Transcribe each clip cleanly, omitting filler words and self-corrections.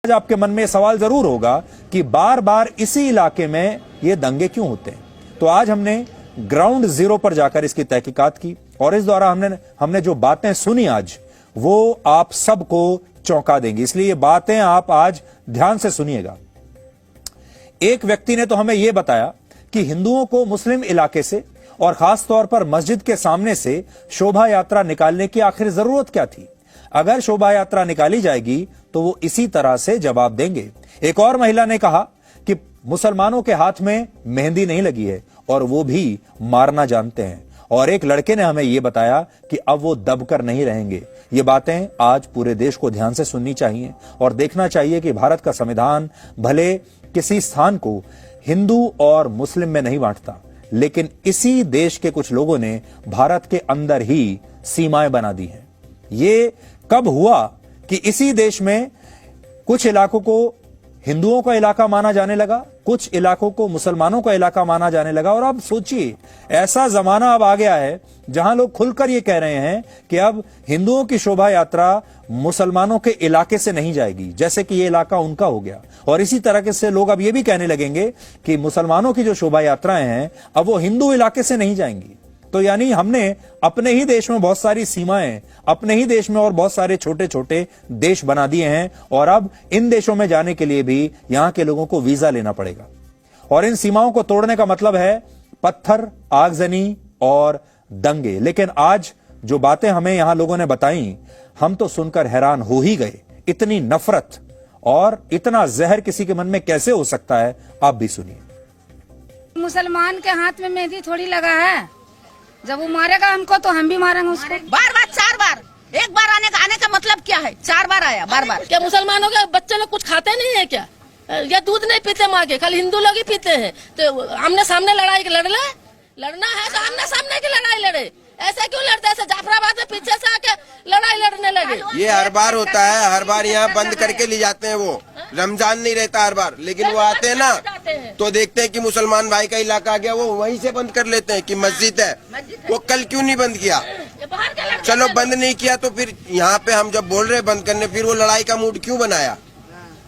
आज आपके मन में सवाल जरूर होगा कि बार बार इसी इलाके में ये दंगे क्यों होते हैं। तो आज हमने ग्राउंड जीरो पर जाकर इसकी तहकीकात की और इस दौरान हमने जो बातें सुनी आज वो आप सबको चौंका देंगी, इसलिए ये बातें आप आज ध्यान से सुनिएगा। एक व्यक्ति ने तो हमें यह बताया कि हिंदुओं को मुस्लिम इलाके से और खास तौर पर मस्जिद के सामने से शोभा यात्रा निकालने की आखिर जरूरत क्या थी। अगर शोभा यात्रा निकाली जाएगी तो वो इसी तरह से जवाब देंगे। एक और महिला ने कहा कि मुसलमानों के हाथ में मेहंदी नहीं लगी है और वो भी मारना जानते हैं। और एक लड़के ने हमें यह बताया कि अब वो दबकर नहीं रहेंगे। ये बातें आज पूरे देश को ध्यान से सुननी चाहिए और देखना चाहिए कि भारत का संविधान भले किसी स्थान को हिंदू और मुस्लिम में नहीं बांटता, लेकिन इसी देश के कुछ लोगों ने भारत के अंदर ही सीमाएं बना दी हैं। ये कब हुआ कि इसी देश में कुछ इलाकों को हिंदुओं का इलाका माना जाने लगा, कुछ इलाकों को मुसलमानों का इलाका माना जाने लगा। और अब सोचिए, ऐसा जमाना अब आ गया है जहां लोग खुलकर ये कह रहे हैं कि अब हिंदुओं की शोभा यात्रा मुसलमानों के इलाके से नहीं जाएगी, जैसे कि ये इलाका उनका हो गया। और इसी तरह से लोग अब ये भी कहने लगेंगे कि मुसलमानों की जो शोभा यात्राएं हैं अब वो हिंदू इलाके से नहीं जाएंगी। तो यानी हमने अपने ही देश में बहुत सारी सीमाएं, अपने ही देश में और बहुत सारे छोटे छोटे देश बना दिए हैं और अब इन देशों में जाने के लिए भी यहां के लोगों को वीजा लेना पड़ेगा। और इन सीमाओं को तोड़ने का मतलब है पत्थर, आगजनी और दंगे। लेकिन आज जो बातें हमें यहां लोगों ने बताई, हम तो सुनकर हैरान हो ही गए। इतनी नफरत और इतना जहर किसी के मन में कैसे हो सकता है, आप भी सुनिए। मुसलमान के हाथ में मेहंदी थोड़ी लगा है, जब वो मारेगा हमको तो हम भी मारेंगे उसको। बार बार 4 बार, एक बार आने का मतलब क्या है? 4 बार आया, बार बार। क्या मुसलमानों के बच्चे लोग कुछ खाते नहीं है क्या? या दूध नहीं पीते माँ के, खाली हिंदू लोग ही पीते हैं। तो आमने सामने लड़ाई लड़ ले, लड़ना है तो आमने सामने की लड़ाई लड़े। ऐसे क्यों लड़ते? ऐसे जाफराबाद में पीछे से आके लड़ाई लड़ने लगे। ये हर बार होता है, हर बार यहाँ बंद करके ले जाते हैं। वो रमजान नहीं रहता हर बार, लेकिन वो आते हैं ना तो देखते हैं कि मुसलमान भाई का इलाका आ गया, वो वहीं से बंद कर लेते हैं कि मस्जिद है। वो कल क्यों नहीं बंद किया? चलो बंद नहीं किया तो फिर यहाँ पे हम जब बोल रहे हैं बंद करने, फिर वो लड़ाई का मूड क्यों बनाया?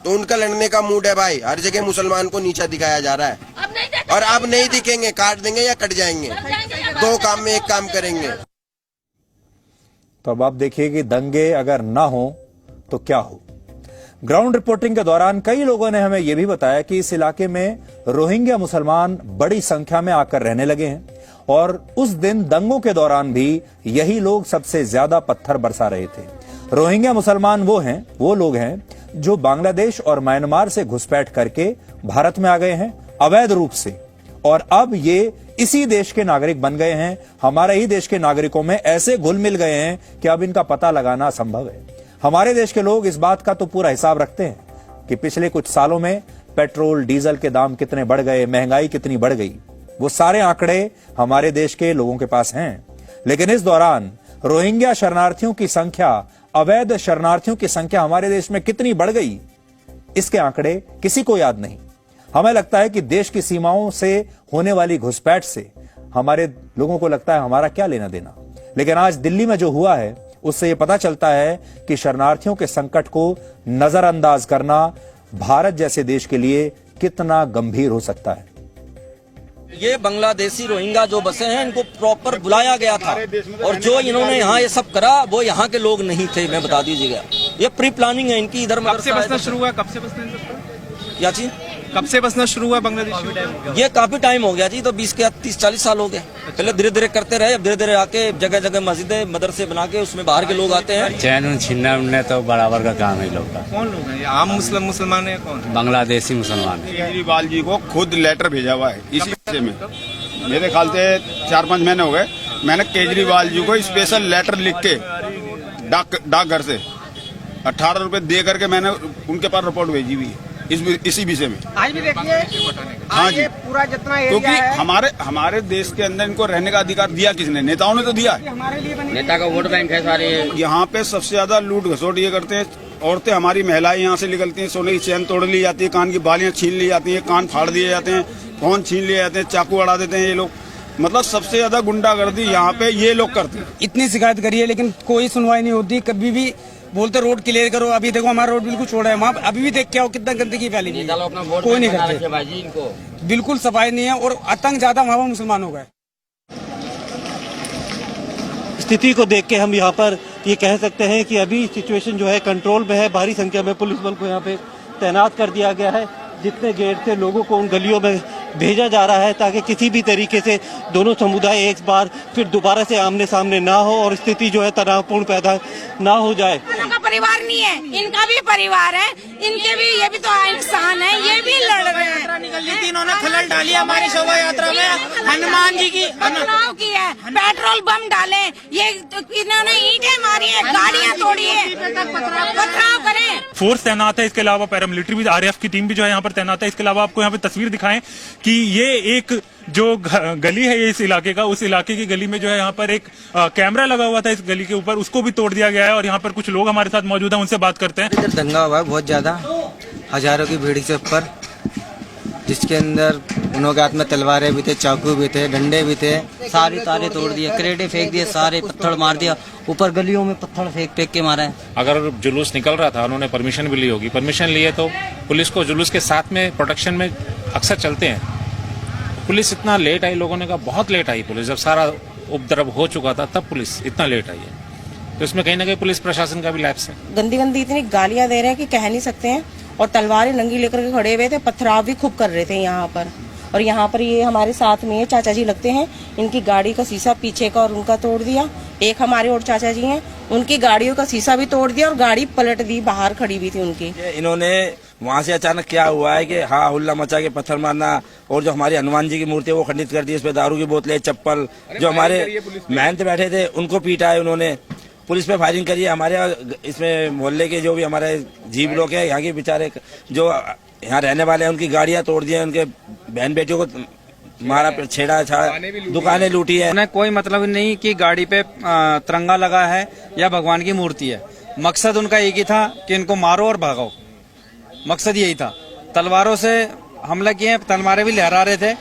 तो उनका लड़ने का मूड है भाई। हर जगह मुसलमान को नीचा दिखाया जा रहा है और अब नहीं दिखेंगे, काट देंगे या कट जाएंगे। 2 काम में 1 काम करेंगे। तो अब आप देखिए कि दंगे अगर ना हो तो क्या हो। ग्राउंड रिपोर्टिंग के दौरान कई लोगों ने हमें यह भी बताया कि इस इलाके में रोहिंग्या मुसलमान बड़ी संख्या में आकर रहने लगे हैं और उस दिन दंगों के दौरान भी यही लोग सबसे ज्यादा पत्थर बरसा रहे थे। रोहिंग्या मुसलमान वो लोग हैं जो बांग्लादेश और म्यांमार से घुसपैठ करके भारत में आ गए हैं अवैध रूप से, और अब ये इसी देश के नागरिक बन गए हैं। हमारे ही देश के नागरिकों में ऐसे घुल मिल गए हैं कि अब इनका पता लगाना असंभव है। हमारे देश के लोग इस बात का तो पूरा हिसाब रखते हैं कि पिछले कुछ सालों में पेट्रोल डीजल के दाम कितने बढ़ गए, महंगाई कितनी बढ़ गई। वो सारे आंकड़े हमारे देश के लोगों के पास हैं। लेकिन इस दौरान रोहिंग्या शरणार्थियों की संख्या, अवैध शरणार्थियों की संख्या हमारे देश में कितनी बढ़ गई, इसके आंकड़े किसी को याद नहीं। हमें लगता है कि देश की सीमाओं से होने वाली घुसपैठ से हमारे लोगों को लगता है हमारा क्या लेना देना। लेकिन आज दिल्ली में जो हुआ है उससे यह पता चलता है कि शरणार्थियों के संकट को नजरअंदाज करना भारत जैसे देश के लिए कितना गंभीर हो सकता है। ये बांग्लादेशी रोहिंग्या जो बसे हैं, इनको प्रॉपर बुलाया गया था और जो इन्होंने यहाँ ये सब करा वो यहाँ के लोग नहीं थे। मैं बता दीजिएगा, ये प्री प्लानिंग है इनकी। इधर कब से बसना शुरू हुआ? कब से बसना? क्या चीज? कब से बसना शुरू हुआ बांग्लादेश? ये काफी टाइम हो गया जी, तो 20 के 30-40 साल हो गए। पहले धीरे धीरे करते रहे, अब धीरे धीरे आके जगह जगह मस्जिदें मदरसे बना के उसमें बाहर के लोग आते हैं। चैन छीनना उनने तो बराबर का काम है लोग का। कौन लोग हैं? आम मुसलमान है? कौन? बांग्लादेशी मुसलमान। केजरीवाल जी को खुद लेटर भेजा हुआ है इसी विषय में। मेरे ख्याल से 4-5 महीने हो गए, मैंने केजरीवाल जी को स्पेशल लेटर लिख के डाकघर से 18 रुपए दे करके मैंने उनके पास रिपोर्ट भेजी हुई है इसी विषय में। आज भी देखिए, हाँ जी, पूरा जितना एरिया क्योंकि है हमारे देश के अंदर इनको रहने का अधिकार दिया किसने? नेताओं ने तो दिया है। हमारे लिए बनी नेता का वोट बैंक है सारे। यहाँ पे सबसे ज्यादा लूट घसोट ये करते हैं औरतें। हमारी महिलाएं यहाँ से निकलती हैं, सोने की चैन तोड़ ली जाती है, कान की बालियां छीन ली जाती है, कान फाड़ दिए जाते हैं, फोन छीन लिए जाते हैं, चाकू अड़ा देते हैं ये लोग। मतलब सबसे ज्यादा गुंडागर्दी यहाँ पे ये लोग करते हैं। इतनी शिकायत करी है लेकिन कोई सुनवाई नहीं होती। कभी भी बोलते रोड क्लियर करो, अभी देखो हमारा रोड बिल्कुल छोड़ा है, वहाँ अभी भी देख के आओ कितना गंदगी फैली हुई है, कोई नहीं करते, बिल्कुल सफाई नहीं है और आतंक ज्यादा वहाँ मुसलमानों का है। स्थिति को देख के हम यहाँ पर ये कह सकते हैं कि अभी सिचुएशन जो है कंट्रोल में है। भारी संख्या में पुलिस बल को यहाँ पे तैनात कर दिया गया है। जितने गेट थे लोगों को उन गलियों में भेजा जा रहा है ताकि किसी भी तरीके से दोनों समुदाय एक बार फिर दोबारा से आमने सामने ना हो और स्थिति जो है तनावपूर्ण पैदा ना हो जाए। उनका परिवार नहीं है, इनका भी परिवार है, इनके भी, ये भी तो इंसान है, ये भी लड़ रहे हैं। निकली थी, इन्होंने खलल डाली हमारी शोभा यात्रा में, हनुमान जी की पथराव की है, पेट्रोल बम डाले, ये इन्होंने ईंटें मारी है, गाड़ियां तोड़ी है, पथराव करें। फोर्स तैनात है, इसके अलावा पैरामिलिट्री भी, आरएएफ की टीम भी जो है यहाँ पर तैनात है। इसके अलावा आपको यहाँ पे तस्वीर दिखाएं कि ये एक जो गली है इस इलाके का, उस इलाके की गली में जो है यहाँ पर एक कैमरा लगा हुआ था इस गली के ऊपर, उसको भी तोड़ दिया गया है। और यहाँ पर कुछ लोग हमारे साथ मौजूद हैं, उनसे बात करते हैं। इधर दंगा हुआ है बहुत ज्यादा, हजारों की भीड़ के ऊपर, जिसके अंदर उनके हाथ में तलवारें भी थे, चाकू भी थे, डंडे भी थे, सारी तारे तोड़ दिए, क्रेटे फेंक दिए, सारे पत्थर मार दिया, ऊपर गलियों में पत्थर फेंक के मारा है। अगर जुलूस निकल रहा था, उन्होंने परमिशन भी ली होगी, परमिशन लिए तो पुलिस को जुलूस के साथ में प्रोटेक्शन में अक्सर चलते हैं। पुलिस इतना लेट आई, लोगों ने कहा बहुत लेट आई पुलिस, जब सारा उपद्रव हो चुका था तब पुलिस इतना लेट आई है। तो इसमें कहीं ना कहीं पुलिस प्रशासन का भी लैप्स है। गंदी गंदी इतनी गालियां दे रहे हैं कि कह नहीं सकते हैं, और तलवारें नंगी लेकर के खड़े हुए थे, पथराव भी खूब कर रहे थे यहाँ पर। और यहाँ पर ये हमारे साथ में ये चाचा जी लगते हैं, इनकी गाड़ी का शीशा पीछे का और उनका तोड़ दिया। एक हमारे और चाचा जी हैं, उनकी गाड़ियों का शीशा भी तोड़ दिया और गाड़ी पलट दी, बाहर खड़ी हुई थी उनकी। इन्होंने वहाँ से अचानक क्या हुआ है कि हाँ हुल्ला मचा के पत्थर मारना, और जो हमारी हनुमान जी की मूर्ति है वो खंडित कर दी, इस पे दारू की बोतलें, चप्पल, जो हमारे मेहनत बैठे थे उनको पीटा है उन्होंने, पुलिस पे फायरिंग करी है। हमारे इसमें मोहल्ले के जो भी हमारे जीव लोग हैं, यहाँ के बेचारे जो यहाँ रहने वाले हैं, उनकी गाड़ियाँ तोड़ दी है, उनके बहन बेटियों को मारा, छेड़ा, दुकानें लूटी है। उन्हें कोई मतलब नहीं कि गाड़ी पे तिरंगा लगा है या भगवान की मूर्ति है, मकसद उनका एक ही था कि इनको मारो और भागो, मकसद यही था। तलवारों से हमला किए हैं, तलवारें भी लहरा रहे थे,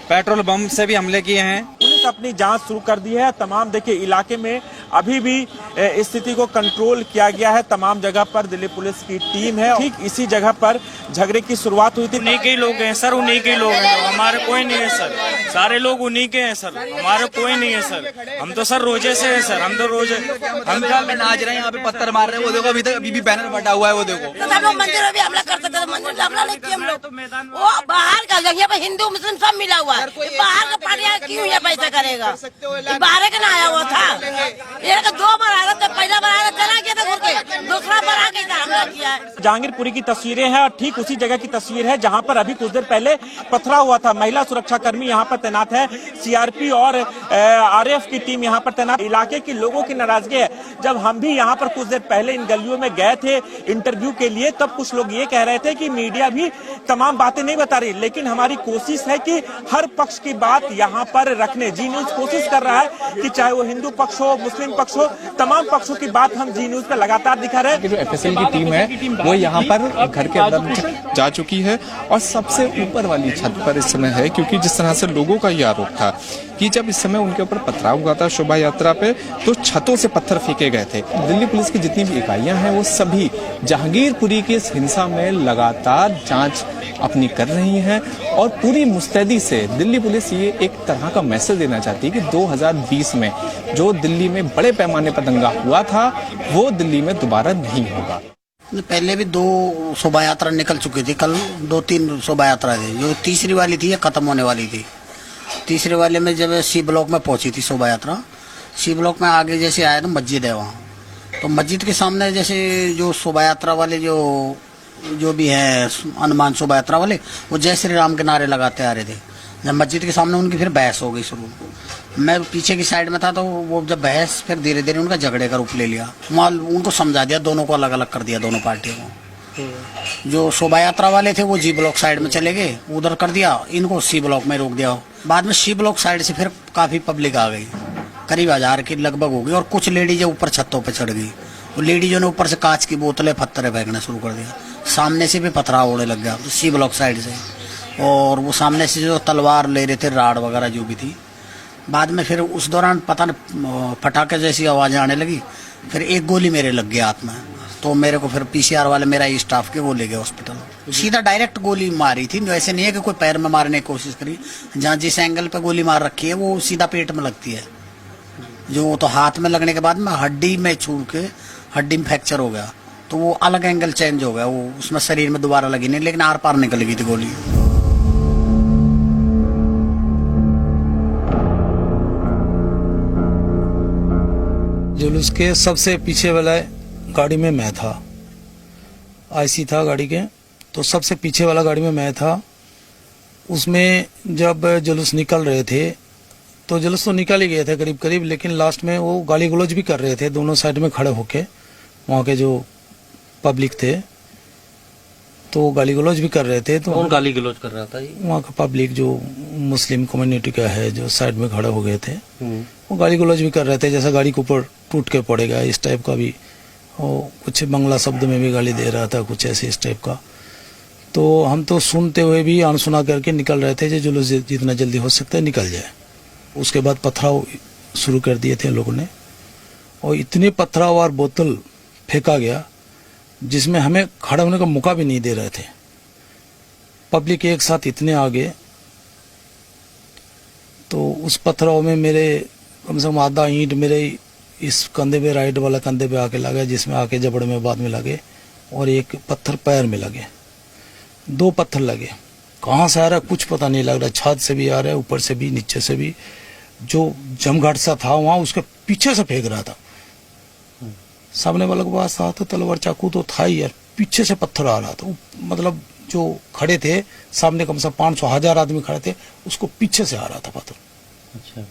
पेट्रोल बम से भी हमले किए हैं। पुलिस अपनी जांच शुरू कर दी है। तमाम देखिए इलाके में अभी भी स्थिति को कंट्रोल किया गया है। तमाम जगह पर दिल्ली पुलिस की टीम है। ठीक इसी जगह पर झगड़े की शुरुआत हुई थी। उन्हीं के लोग हैं सर, उन्हीं के लोग हैं, हमारे कोई नहीं है सर, सारे लोग उन्हीं के हैं सर, हमारे कोई नहीं है सर। हम तो सर रोजे से है सर, हम तो रोजे हम नाच रहे हैं, यहाँ पे पत्थर मार रहे हैं, वो देखो अभी तक अभी भी बैनर बटा हुआ है, वो देखो। तो हम लोग मंदिर में भी हमला कर सकते थे, मंदिर में हमला नहीं किया हम लोग। वो बाहर का जगह पे हिंदू मुस्लिम सब मिला हुआ है, बाहर का पार्टियां क्यों ये पैसा करेगा, बाहर का ना आया हुआ था, ये दो बार आया था, पहला बार आया चला गया था घर के, दूसरा बार आ गया हमला किया है। जहांगीरपुरी की तस्वीरें हैं और ठीक उसी जगह की तस्वीर है जहां पर अभी कुछ देर पहले पथराव हुआ था। महिला सुरक्षा कर्मी यहां पर तैनात है, सीआरपी और आरएएफ की टीम यहां पर तैनात। इलाके के लोगों की नाराजगी है। जब हम भी यहां पर कुछ देर पहले इन गलियों में गए थे इंटरव्यू के लिए, तब कुछ लोग ये कह रहे थे कि मीडिया भी तमाम बातें नहीं बता रही, लेकिन हमारी कोशिश है कि हर पक्ष की बात यहाँ पर रखने। जी न्यूज कोशिश कर रहा है कि चाहे वो हिंदू पक्ष हो, मुस्लिम पक्ष हो, तमाम पक्षों की बात हम जी न्यूज पे लगातार दिखा रहे हैं। जो एफएसएल की टीम है वो यहाँ पर घर के अंदर जा चुकी है और सबसे ऊपर वाली छत पर इस समय है, क्योंकि जिस तरह से लोगों का ये आरोप था कि जब इस समय उनके ऊपर पथराव हुआ था शोभा यात्रा पे, तो छतों से पत्थर फेंके गए थे। दिल्ली पुलिस की जितनी भी इकाइयां हैं वो सभी जहांगीरपुरी की इस हिंसा में लगातार जांच अपनी कर रही हैं और पूरी मुस्तैदी से दिल्ली पुलिस ये एक तरह का मैसेज देना चाहती है कि 2020 में जो दिल्ली में बड़े पैमाने पर दंगा हुआ था वो दिल्ली में दोबारा नहीं होगा। पहले भी 2 शोभा यात्रा निकल चुकी थी, कल 2-3 शोभा यात्रा थी, जो तीसरी वाली थी ये खत्म होने वाली थी। तीसरे वाले में जब सी ब्लॉक में पहुंची थी शोभा यात्रा, सी ब्लॉक में आगे जैसे आया ना मस्जिद है वहाँ, तो मस्जिद के सामने जैसे जो शोभा यात्रा वाले जो भी है हनुमान शोभा यात्रा वाले, वो जय श्री राम के नारे लगाते आ रहे थे। जब मस्जिद के सामने उनकी फिर बहस हो गई शुरू। मैं पीछे की साइड में था, तो वो जब बहस फिर धीरे धीरे उनका झगड़े का रूप ले लिया। वहाँ उनको समझा दिया, दोनों को अलग अलग कर दिया, दोनों पार्टियों को। जो शोभा यात्रा वाले थे वो जी ब्लॉक साइड में चले गए, उधर कर दिया, इनको सी ब्लॉक में रोक दिया। बाद में सी ब्लॉक साइड से फिर काफी पब्लिक आ गई, करीब 1000 की लगभग हो गई, और कुछ लेडीज ऊपर छतों पर चढ़ गई। वो लेडीजों ने ऊपर से कांच की बोतलें पत्थर फेंकना शुरू कर दिया, सामने से भी पथराव उड़ने लग गया सी ब्लॉक साइड से, और वो सामने से जो तलवार ले रहे थे, राड वगैरह जो भी थी। बाद में फिर उस दौरान पता नहीं पटाखे जैसी आवाजें आने लगी, फिर एक गोली मेरे लग गया हाथ में, तो मेरे को फिर पीसीआर वाले मेरा ही स्टाफ के वो ले गए हॉस्पिटल। सीधा डायरेक्ट गोली मारी थी, वैसे नहीं है कि कोई पैर में मारने की कोशिश करी। जहाँ जिस एंगल पे गोली मार रखी है वो सीधा पेट में लगती है, जो तो हाथ में लगने के बाद में हड्डी में छू के हड्डी में फ्रैक्चर हो गया, तो वो अलग एंगल चेंज हो गया, वो उसमें शरीर में दोबारा लगी नहीं, लेकिन आर पार निकल गई थी गोली। जुलूस के सबसे पीछे वाला गाड़ी में मैं था, आईसी था गाड़ी के, तो सबसे पीछे वाला गाड़ी में मैं था। उसमें जब जुलूस निकल रहे थे तो जुलूस तो निकल ही गए थे करीब करीब, लेकिन लास्ट में वो गाली गलौज भी कर रहे थे दोनों साइड में खड़े होके। वहाँ के जो पब्लिक थे तो गाली गलौज भी कर रहे थे। तो कौन गाली गलौज कर रहा था? वहाँ का पब्लिक जो मुस्लिम कम्युनिटी का है, जो साइड में खड़े हो गए थे, वो गाली गलौज भी कर रहे थे, जैसा गाड़ी के ऊपर टूट के पड़ेगा इस टाइप का भी। और कुछ बांग्ला शब्द में भी गाली दे रहा था, कुछ ऐसे इस टाइप का। तो हम तो सुनते हुए भी अनसुना करके निकल रहे थे, जो जुलूस जितना जल्दी हो सकता है निकल जाए। उसके बाद पथराव शुरू कर दिए थे लोगों ने, और इतने पथराव और बोतल फेंका गया जिसमें हमें खड़ा होने का मौका भी नहीं दे रहे थे। पब्लिक एक साथ इतने आगे, तो उस पथराव में मेरे कम से कम आधा ईंट मेरे इस कंधे पे, राइट वाला कंधे पे आके लगा, जिसमें आके जबड़ में बाद में लगे, और एक पत्थर पैर में लगे। 2 पत्थर लगे, कहाँ से आ रहा है कुछ पता नहीं लग रहा, छत से भी आ रहा है, ऊपर से भी, नीचे से भी। जो जमघाट सा था वहां उसके पीछे से फेंक रहा था। सामने वाले के पास था तो तलवार चाकू तो था ही यार, पीछे से पत्थर आ रहा था। मतलब जो खड़े थे सामने, कम से 500,000 आदमी खड़े थे, उसको पीछे से आ रहा था पत्थर। अच्छा,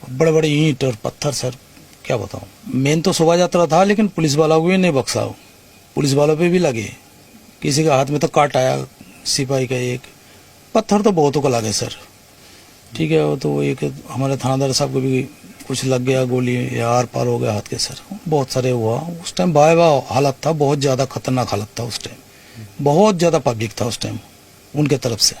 बड़े बड़े ईंट और पत्थर, सर क्या बताऊं। मेन तो शोभा यात्रा था, लेकिन पुलिस वालों को भी नहीं बख्शा, पुलिस वालों पे भी लगे। किसी के हाथ में तो काट आया, सिपाही का एक पत्थर तो बहुतों को लगे सर, ठीक है। वो तो एक हमारे थानादार साहब को भी कुछ लग गया, गोली या आर पार हो गया हाथ के सर, बहुत सारे हुआ। उस टाइम भयावह हालत था, बहुत ज्यादा खतरनाक हालत था उस टाइम, बहुत ज्यादा पब्लिक था उस टाइम उनके तरफ से।